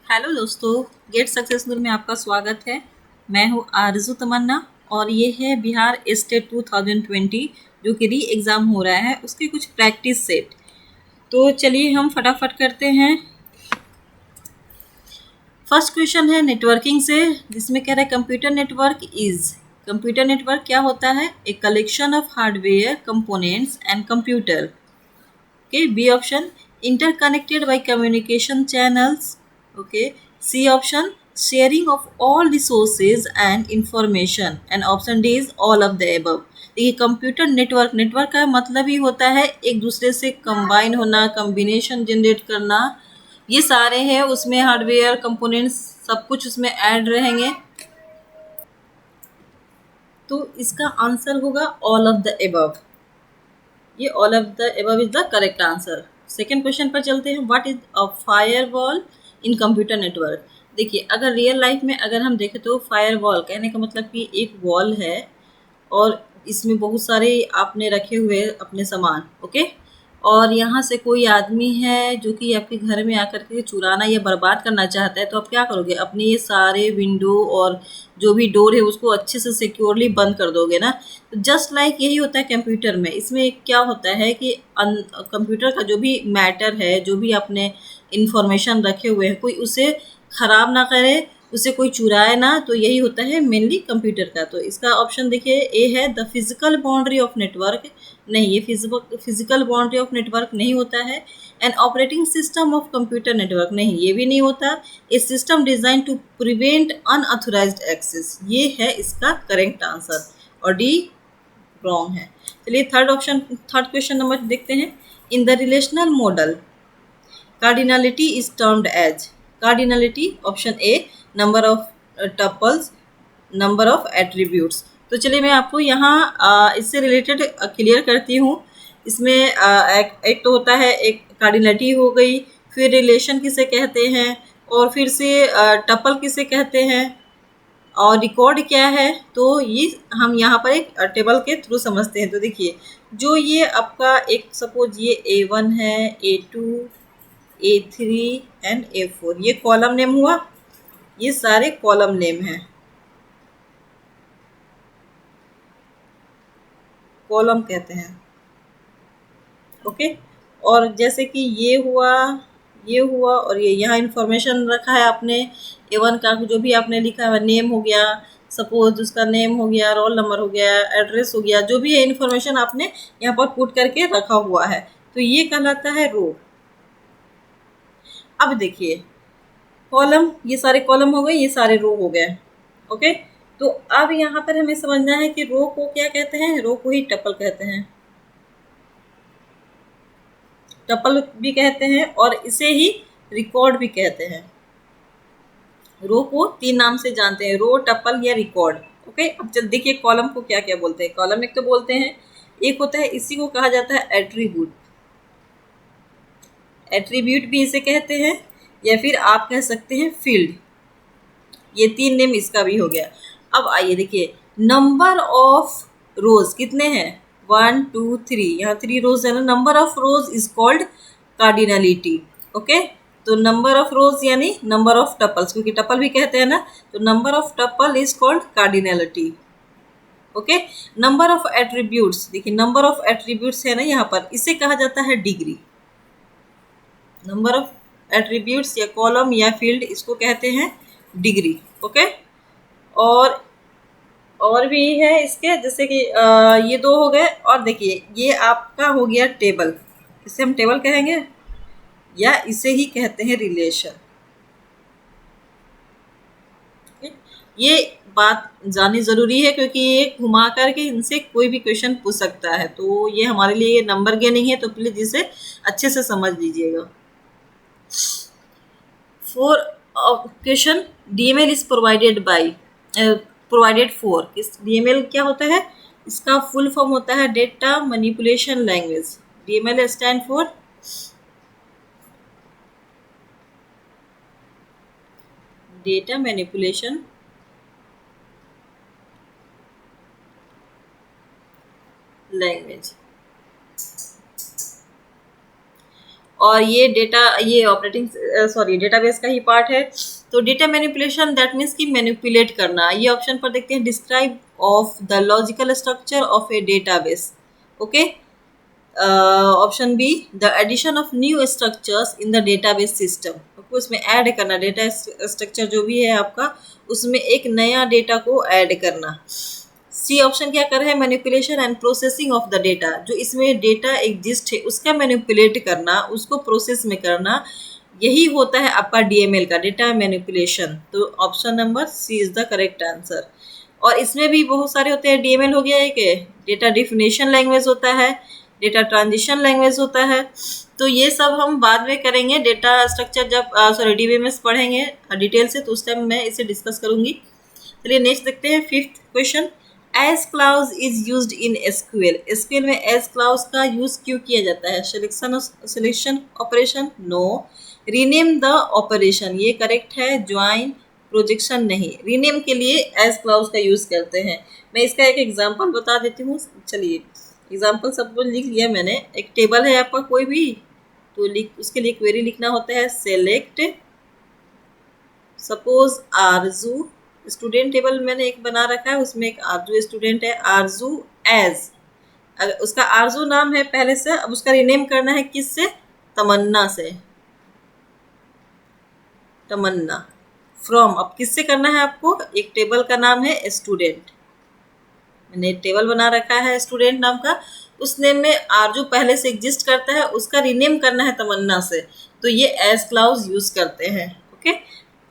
Hello दोस्तों, get successful में आपका स्वागत है। मैं हूँ आरजू तमन्ना और ये है बिहार स्टेट 2020 जो कि री एग्ज़ाम हो रहा है, उसके कुछ प्रैक्टिस सेट। तो चलिए हम फटाफट करते हैं। फर्स्ट क्वेश्चन है नेटवर्किंग से, जिसमें कह रहा है कंप्यूटर नेटवर्क क्या होता है? A collection of hardware components and computer. Okay, B option interconnected by communication channels. Okay, C option sharing of all resources and information, and option D is all of the above. देखिए, computer network का मतलब ही होता है एक दूसरे से combine होना, combination generate करना। ये सारे हैं उसमें, हार्डवेयर कंपोनेंट्स सब कुछ उसमें ऐड रहेंगे। तो इसका आंसर होगा ऑल ऑफ द एबव। ये all of the above is the correct answer. Second question पर चलते हैं। What is a firewall in computer network? देखिए, अगर रियल लाइफ में अगर हम देखें तो फायरवॉल कहने का मतलब कि एक वॉल है और इसमें बहुत सारे आपने रखे हुए अपने सामान। ओके, और यहाँ से कोई आदमी है जो कि आपके घर में आकर के चुराना या बर्बाद करना चाहता है, तो आप क्या करोगे? अपने ये सारे विंडो और जो भी डोर है उसको अच्छे से सिक्योरली बंद कर दोगे ना। तो जस्ट लाइक यही होता है कंप्यूटर में। इसमें क्या होता है कि कंप्यूटर का जो भी मैटर है, जो भी आपने इंफॉर्मेशन रखे हुए हैं, कोई उसे खराब ना करे, उसे कोई चुराए ना। तो यही होता है मेनली कंप्यूटर का। तो इसका ऑप्शन देखिए, ए है the physical boundary of network. नहीं, ये फिजिकल बाउंड्री ऑफ नेटवर्क नहीं होता है। And operating system of computer network, नहीं ये भी नहीं होता। A system design to prevent unauthorised access, ये है इसका करेक्ट आंसर। और डी रॉन्ग है। चलिए थर्ड क्वेश्चन नंबर देखते हैं। In the relational model cardinality is termed as, cardinality option A number of tuples, number of attributes. तो चलिए मैं आपको यहाँ इससे रिलेटेड क्लियर करती हूँ। इसमें एक तो होता है, एक कार्डिनलिटी हो गई, फिर रिलेशन किसे कहते हैं, और फिर से टपल किसे कहते हैं, और रिकॉर्ड क्या है। तो ये हम यहाँ पर एक टेबल के थ्रू समझते हैं। तो देखिए, जो ये आपका एक सपोज ये A1 है, A2, A3 एंड A4, ये कॉलम नेम हुआ। ये सारे कॉलम नेम हैं, कॉलम कहते हैं। ओके, और जैसे कि ये हुआ, ये हुआ, और ये यहाँ इंफॉर्मेशन रखा है आपने। A1 का जो भी आपने लिखा है, नेम हो गया, सपोज उसका नेम हो गया, रोल नंबर हो गया, एड्रेस हो गया, जो भी है इंफॉर्मेशन आपने यहाँ पर पुट करके रखा हुआ है। तो ये कहलाता है रो। अब देखिए, कॉलम, ये सारे कॉलम हो गए, ये सारे रो हो गए। ओके, तो अब यहाँ पर हमें समझना है कि रो को क्या कहते हैं। रो को ही टपल कहते हैं, टपल भी कहते हैं, और इसे ही रिकॉर्ड भी कहते हैं। रो को तीन नाम से जानते हैं, रो, टपल या रिकॉर्ड। ओके, अब चल देखिए कॉलम को क्या क्या बोलते हैं। कॉलम एक तो बोलते हैं, एक होता है, इसी को कहा जाता है एट्रीब्यूट। एट्रीब्यूट भी इसे कहते हैं, या फिर आप कह सकते हैं फील्ड। ये तीन नेम इसका भी हो गया। अब आइए देखिए, नंबर ऑफ रोज कितने हैं? 1 2 3, यहाँ 3 रोज है ना। Number of rose is called cardinality. Okay, तो नंबर ऑफ रोज यानी नंबर ऑफ टपल्स, क्योंकि टपल भी कहते हैं ना, तो number of tuple is called cardinality. Okay, number of attributes, देखिए नंबर ऑफ एट्रीब्यूट्स है ना यहाँ पर, इसे कहा जाता है डिग्री। नंबर ऑफ एट्रीब्यूट्स या कॉलम या फील्ड, इसको कहते हैं डिग्री। ओके, और भी है इसके, जैसे कि ये दो हो गए। और देखिए, ये आपका हो गया टेबल, इसे हम टेबल कहेंगे, या इसे ही कहते हैं रिलेशन। ये बात जाननी ज़रूरी है, क्योंकि ये घुमा करके इनसे कोई भी क्वेश्चन पूछ सकता है। तो ये हमारे लिए नंबर गेनिंग है, तो प्लीज़ इसे अच्छे से समझ लीजिएगा। For question, DML is provided for, DML क्या होता है? इसका फुल फॉर्म होता है data manipulation language. DML stand for data manipulation language. और ये ऑपरेटिंग डेटाबेस का ही पार्ट है। तो डेटा मैनिपुलेशन दैट मीन्स कि मैनिपुलेट करना। ये ऑप्शन पर देखते हैं, describe of the logical structure of a database. Okay, option B, the addition of new structures in the database system. आपको उसमें ऐड करना, डेटा स्ट्रक्चर जो भी है आपका, उसमें एक नया डेटा को ऐड करना। सी ऑप्शन क्या कर रहे हैं, manipulation and processing of the data. जो इसमें डेटा एग्जिस्ट है उसका मैनिपुलेट करना, उसको प्रोसेस में करना, यही होता है आपका डीएमएल का, डेटा मैनिपुलेशन। तो option number C is the correct answer. और इसमें भी बहुत सारे होते हैं। डीएमएल हो गया एक, डेटा डिफिनेशन लैंग्वेज होता है, डेटा ट्रांजिशन लैंग्वेज होता है। तो ये सब हम बाद में करेंगे, डेटा स्ट्रक्चर जब डीबीएमएस पढ़ेंगे डिटेल से, तो उस टाइम मैं इसे डिस्कस करूंगी। चलिए नेक्स्ट देखते हैं, 5th question. As clause is used in SQL. SQL में एज क्लाउज का यूज क्यों किया जाता है? Selection operation, no. Rename the operation, ये करेक्ट है। ज्वाइन, प्रोजेक्शन नहीं। रीनेम के लिए एज क्लाउज का यूज करते हैं। मैं इसका एक एग्जांपल बता देती हूँ। चलिए एग्जाम्पल सब कुछ लिख लिया मैंने। एक टेबल है आपका कोई भी, तो उसके लिए क्वेरी लिखना होता है, सेलेक्ट सपोज आरजू। स्टूडेंट टेबल मैंने एक बना रखा है, उसमें एक आरजू स्टूडेंट है। आरजू एज, अगर उसका आरजू नाम है पहले से, अब उसका रिनेम करना है किससे? तमन्ना से। तमन्ना फ्रॉम, अब किससे करना है आपको? एक टेबल का नाम है स्टूडेंट, मैंने टेबल बना रखा है स्टूडेंट नाम का, उस नेम में आरजू पहले से एग्जिस्ट करता है, उसका रीनेम करना है तमन्ना से, तो ये एज क्लाउज यूज करते हैं। Okay,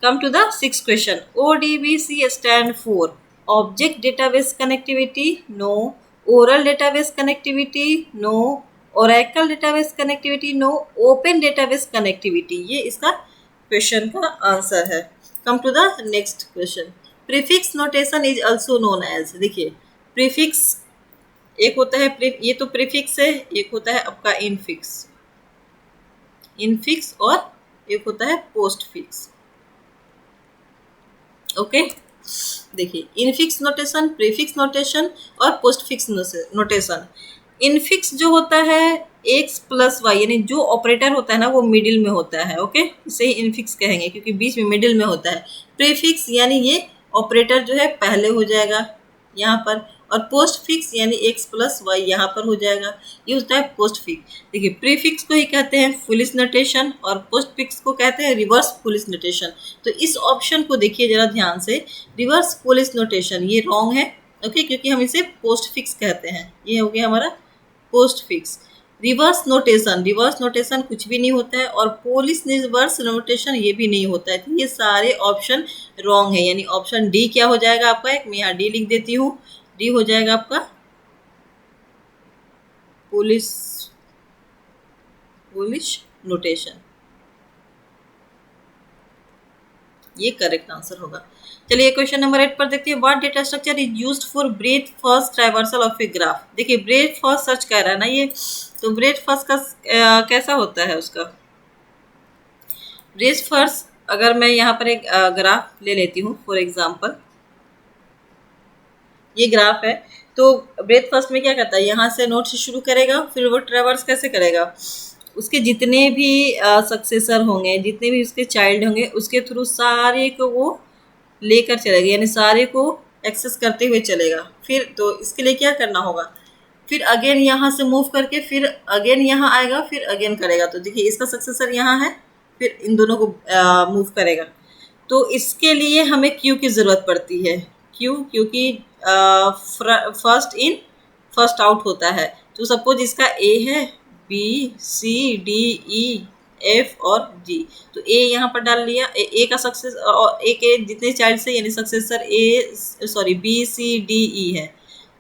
come to the 6th question. ODBC stand for object database connectivity, no. Oral database connectivity, no. Oracle database connectivity, no. Open database connectivity, ये इसका क्वेश्चन का आंसर है। Come to the next question. Prefix notation is also known as. देखिए prefix एक होता है, ये तो प्रीफिक्स है, एक होता है आपका इनफिक्स, और एक होता है पोस्ट फिक्स। ओके, देखिए इनफिक्स नोटेशन, प्रीफिक्स नोटेशन और पोस्ट फिक्स नोटेशन। इनफिक्स जो होता है एक्स प्लस वाई, यानी जो ऑपरेटर होता है ना वो मिडिल में होता है। ओके, इसे ही इनफिक्स कहेंगे क्योंकि बीच में मिडिल में होता है। प्रीफिक्स यानी ये ऑपरेटर जो है पहले हो जाएगा यहाँ पर, और पोस्ट फिक्स यानी एक्स प्लस वाई यहाँ पर हो जाएगा, ये होता है पोस्ट फिक्स। देखिए प्रीफिक्स को ही कहते हैं फुलिश नोटेशन और पोस्ट फिक्स को कहते हैं रिवर्स फुलिश नोटेशन। तो इस ऑप्शन को देखिए जरा ध्यान से, रिवर्स फुलिश नोटेशन ये रॉन्ग है। ओके, क्योंकि हम इसे पोस्ट फिक्स कहते हैं। ये हो गया हमारा पोस्ट फिक्स। रिवर्स नोटेशन कुछ भी नहीं होता है, और पोलिश रिवर्स नोटेशन ये भी नहीं होता है। तो ये सारे ऑप्शन रॉन्ग है, यानी ऑप्शन डी क्या हो जाएगा आपका? एक मैं यहाँ डी लिख देती हूँ, डी हो जाएगा आपका पोलिश नोटेशन, ये करेक्ट आंसर होगा। चलिए क्वेश्चन नंबर 8 पर देखते हैं। What data structure is used for breadth first traversal of a graph. देखिए ब्रेथ फर्स्ट सर्च कह रहा है ना ये, तो ब्रेथ फर्स्ट का कैसा होता है उसका? ब्रेथ फर्स्ट, अगर मैं यहाँ पर एक ग्राफ ले लेती हूँ फॉर एग्जांपल, ये ग्राफ है, तो ब्रेथ फर्स्ट में क्या करता है, यहाँ से नोड से शुरू करेगा, फिर वो ट्रेवर्स कैसे करेगा? उसके जितने भी सक्सेसर होंगे, जितने भी उसके चाइल्ड होंगे, उसके थ्रू सारे को वो लेकर चलेगा, यानी सारे को एक्सेस करते हुए चलेगा। फिर तो इसके लिए क्या करना होगा? फिर अगेन यहाँ से मूव करके फिर अगेन यहाँ आएगा, फिर अगेन करेगा। तो देखिए इसका सक्सेसर यहाँ है, फिर इन दोनों को मूव करेगा। तो इसके लिए हमें क्यू की ज़रूरत पड़ती है। क्यू क्योंकि फर्स्ट इन फर्स्ट आउट होता है। तो सपोज इसका ए है, B C D E F और जी, तो ए यहाँ पर डाल लिया। ए का सक्सेस और ए के जितने चाइल्ड से यानी successor B C D E है,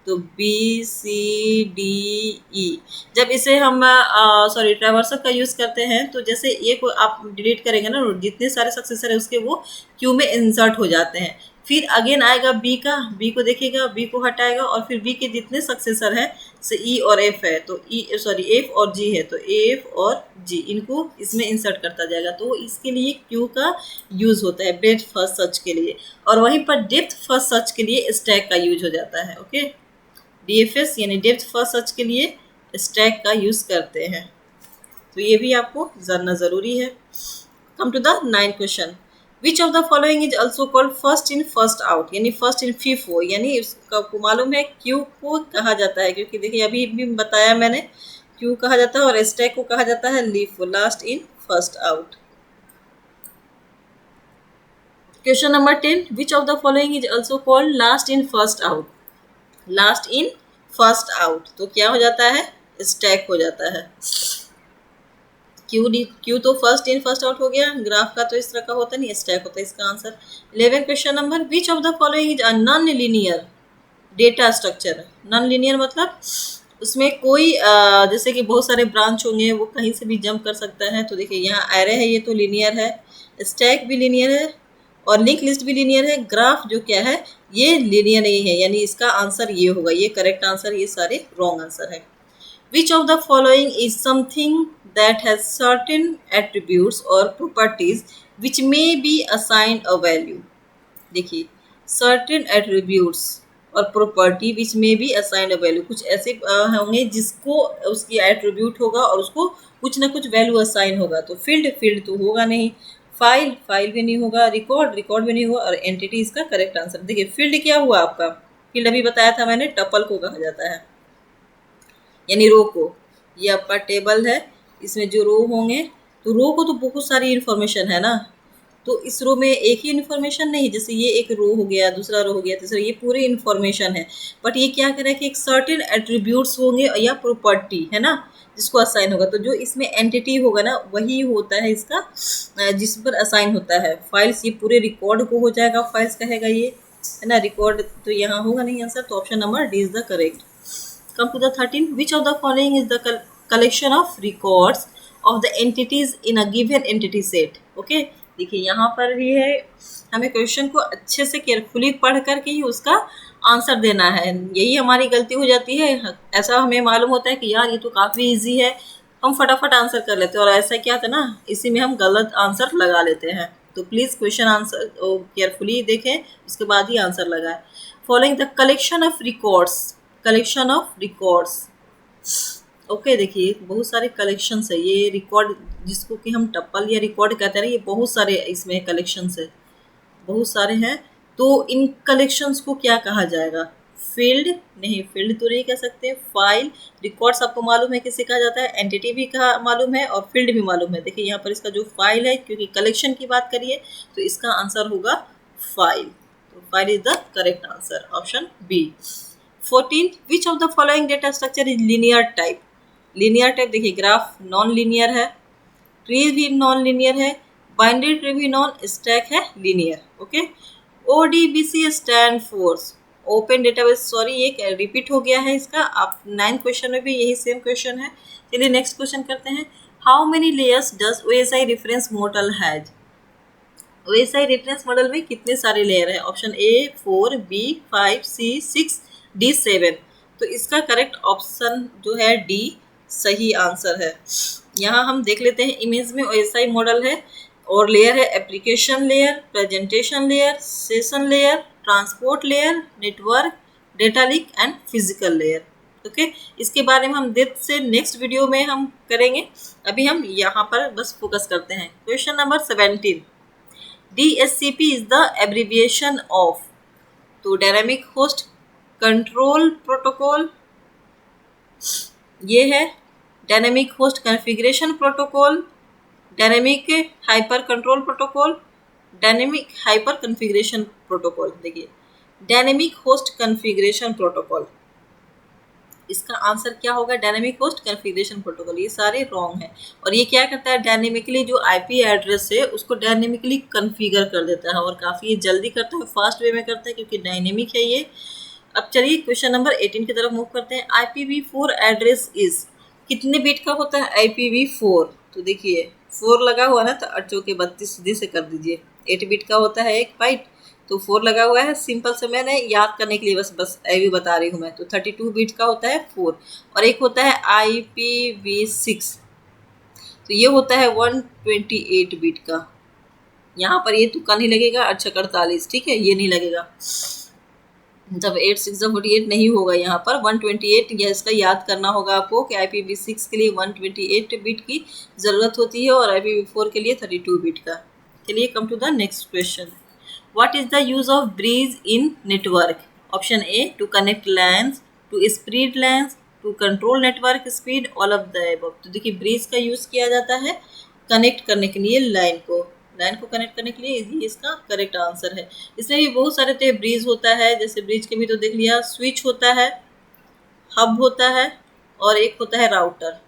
तो बी सी डी ई। जब इसे हम ट्रावर्सल का यूज़ करते हैं, तो जैसे ए को आप डिलीट करेंगे ना, जितने सारे सक्सेसर है उसके वो क्यू में इंसर्ट हो जाते हैं। फिर अगेन आएगा बी का, बी को देखेगा, बी को हटाएगा, और फिर बी के जितने सक्सेसर हैं से ई और एफ है, तो एफ और जी है, तो एफ और जी इनको इसमें इंसर्ट करता जाएगा। तो इसके लिए क्यू का यूज़ होता है ब्रेथ फर्स्ट सर्च के लिए, और वहीं पर डेप्थ फर्स्ट सर्च के लिए स्टैक का यूज हो जाता है। ओके, डीएफएस यानी डेप्थ फर्स्ट सर्च के लिए स्टैक का यूज़ करते हैं। तो ये भी आपको जानना ज़रूरी है। Come to the 9th question, which of the following is also called first in first out, यानी फर्स्ट इन फीफो, यानी उसका आपको मालूम है क्यू को कहा जाता है, क्योंकि देखिए अभी भी बताया मैंने, क्यू कहा जाता है और स्टैक को कहा जाता है LIFO, last in first out. Question number 10, which of the following is also called last in first out, last in first out, तो क्या हो जाता है, स्टैक हो जाता है। क्यू तो फर्स्ट इन फर्स्ट आउट हो गया, ग्राफ का तो इस तरह का होता नहीं, स्टैक होता है इसका answer. 11 question number, which of the following is a non linear data structure. Non linear मतलब उसमें कोई जैसे कि बहुत सारे ब्रांच होंगे, वो कहीं से भी जंप कर सकता है। तो देखिए यहाँ एरे है, ये तो लीनियर है, स्टैक भी लीनियर है और लिंक लिस्ट भी लीनियर है। ग्राफ जो क्या है ये लीनियर नहीं है, यानी इसका आंसर ये होगा, ये करेक्ट आंसर, ये सारे रॉन्ग आंसर है। Which of the following is something that has certain attributes or properties which may be assigned a value? देखिए certain attributes और property which may be assigned a value, कुछ ऐसे होंगे जिसको उसकी attribute होगा और उसको कुछ ना कुछ value assign होगा। तो field तो होगा नहीं, फाइल भी नहीं होगा, रिकॉर्ड भी नहीं होगा और एंटिटी इसका करेक्ट आंसर। देखिए फील्ड क्या हुआ आपका, फील्ड अभी बताया था मैंने, टपल को कहा जाता है, यानी रो को। ये आपका टेबल है, इसमें जो रो होंगे, तो रो को तो बहुत सारी इन्फॉर्मेशन है ना, तो इस रो में एक ही इन्फॉर्मेशन नहीं, जैसे ये एक रो हो गया, दूसरा रो हो गया, तीसरा, ये पूरी इन्फॉर्मेशन है। बट ये क्या करे कि एक सर्टेन एट्रीब्यूट्स होंगे या प्रॉपर्टी है ना, जिसको असाइन होगा। तो जो इसमें एंटिटी होगा ना, वही होता है इसका जिस पर असाइन होता है। फाइल्स ये पूरे रिकॉर्ड को हो जाएगा, फाइल्स कहेगा ये, है ना। रिकॉर्ड तो यहाँ होगा नहीं आंसर, तो option number D is the correct. Come to the 13. Which of the following is the collection of records of the entities in a given entity set? Okay, देखिए यहाँ पर भी है, हमें क्वेश्चन को अच्छे से केयरफुली पढ़ करके ही उसका आंसर देना है। यही हमारी गलती हो जाती है। ऐसा हमें मालूम होता है कि यार ये तो काफ़ी इजी है, हम फटाफट आंसर कर लेते हैं, और ऐसा क्या था ना, इसी में हम गलत आंसर लगा लेते हैं। तो प्लीज़ क्वेश्चन आंसर केयरफुली देखें, उसके बाद ही आंसर लगाएं। Following the collection of records, okay. देखिए बहुत सारे कलेक्शंस है, ये रिकॉर्ड जिसको कि हम टप्पल या रिकॉर्ड कहते हैं, ये बहुत सारे इसमें कलेक्शंस है, बहुत सारे हैं। तो इन कलेक्शंस को क्या कहा जाएगा, फील्ड नहीं, फील्ड तो नहीं कह सकते। फाइल, रिकॉर्ड्स आपको मालूम है किसे कहा जाता है, एंटिटी भी कहा मालूम है और फील्ड भी मालूम है। देखिए यहाँ पर इसका जो फाइल है, क्योंकि कलेक्शन की बात करिए तो इसका आंसर होगा फाइल, तो file is the correct answer, option B. 14. Which of the following data structure is linear type. Linear type देखिए ग्राफ नॉन लीनियर है, ट्री भी नॉन लीनियर है, बाइनरी ट्री भी नॉन, स्टैक है linear. Okay, ODBC stand for open database. Sorry ये repeat हो गया है इसका, आप 9th क्वेश्चन में भी यही सेम क्वेश्चन है। चलिए नेक्स्ट क्वेश्चन करते हैं। How many layers does OSI reference model has. OSI reference model में कितने सारे लेयर है, option A 4, B 5, C 6, D 7। तो इसका करेक्ट ऑप्शन जो है डी सही आंसर है। यहाँ हम देख लेते हैं, इमेज में OSI मॉडल है और लेयर है application layer, presentation layer, session layer, transport layer, network, data link and physical layer. Okay, इसके बारे में हम डेप्थ से नेक्स्ट वीडियो में हम करेंगे, अभी हम यहाँ पर बस फोकस करते हैं। Question number 17, DHCP is the abbreviation of. तो डायनामिक होस्ट कंट्रोल प्रोटोकॉल, ये है dynamic host configuration protocol, dynamic hyper control protocol, dynamic hyper configuration protocol. देखिए डायनामिक होस्ट कॉन्फ़िगरेशन प्रोटोकॉल, इसका आंसर क्या होगा, डायनामिक होस्ट कॉन्फ़िगरेशन प्रोटोकॉल। ये सारे wrong है, और ये क्या करता है, डायनेमिकली जो IP एड्रेस है उसको डायनेमिकली कॉन्फ़िगर कर देता है, और काफ़ी जल्दी करता है, फास्ट वे में करता है, क्योंकि डायनेमिक है ये। अब चलिए क्वेश्चन नंबर 18 की तरफ मूव करते हैं। IPv4 एड्रेस इज, कितने बिट का होता है IPv4। तो देखिए 4 लगा हुआ ना, तो 8 चौके 32 सीधे से कर दीजिए। 8 बिट का होता है एक बाइट, तो 4 लगा हुआ है, सिंपल से मैंने याद करने के लिए बस ऐवी बता रही हूँ मैं। तो 32 बिट का होता है 4, और एक होता है IPv6, तो ये होता है 128 बिट का। यहाँ पर ये तुक्का नहीं लगेगा, अच्छा 48, ठीक है, ये नहीं लगेगा। जब 8 6 48 नहीं होगा यहाँ पर 128, यह इसका याद करना होगा आपको कि IPv6 के लिए 128 बिट की ज़रूरत होती है और IPv4 के लिए 32 बिट का। चलिए come to the next question. What is the use of bridge in network? Option A to connect LANs, to spread LANs, to control network speed, all of the above. तो देखिए bridge का use किया जाता है connect करने के लिए line को कनेक्ट करने के लिए, ये इसका करेक्ट आंसर है। इसमें भी बहुत सारे तो ब्रिज होता है, जैसे ब्रिज के भी तो देख लिया, स्विच होता है, हब होता है और एक होता है राउटर।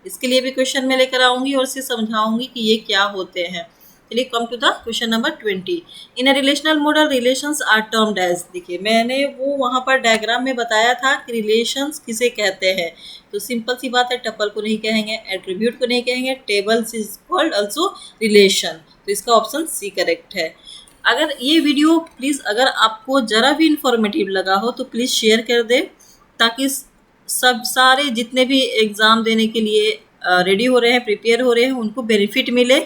इसके लिए भी क्वेश्चन में लेकर आऊंगी और इसे समझाऊंगी कि ये क्या होते हैं। चलिए come to the question number 20। In a relational model relations are termed as, देखिए मैंने वो वहाँ पर डायग्राम में बताया था कि रिलेशंस किसे कहते हैं। तो सिंपल सी बात है, टपल को नहीं कहेंगे, एट्रीब्यूट को नहीं कहेंगे, tables is called also relation. तो इसका ऑप्शन सी करेक्ट है। अगर ये वीडियो प्लीज़ अगर आपको ज़रा भी इंफॉर्मेटिव लगा हो तो प्लीज़ शेयर कर दें, ताकि सब सारे जितने भी एग्ज़ाम देने के लिए रेडी हो रहे हैं, प्रिपेयर हो रहे हैं, उनको बेनिफिट मिले।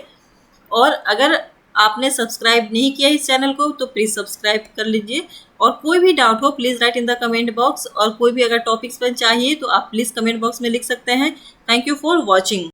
और अगर आपने सब्सक्राइब नहीं किया इस चैनल को तो प्लीज़ सब्सक्राइब कर लीजिए। और कोई भी डाउट हो please write in the comment box, और कोई भी अगर टॉपिक्स पर चाहिए तो आप प्लीज़ कमेंट बॉक्स में लिख सकते हैं। Thank you for watching.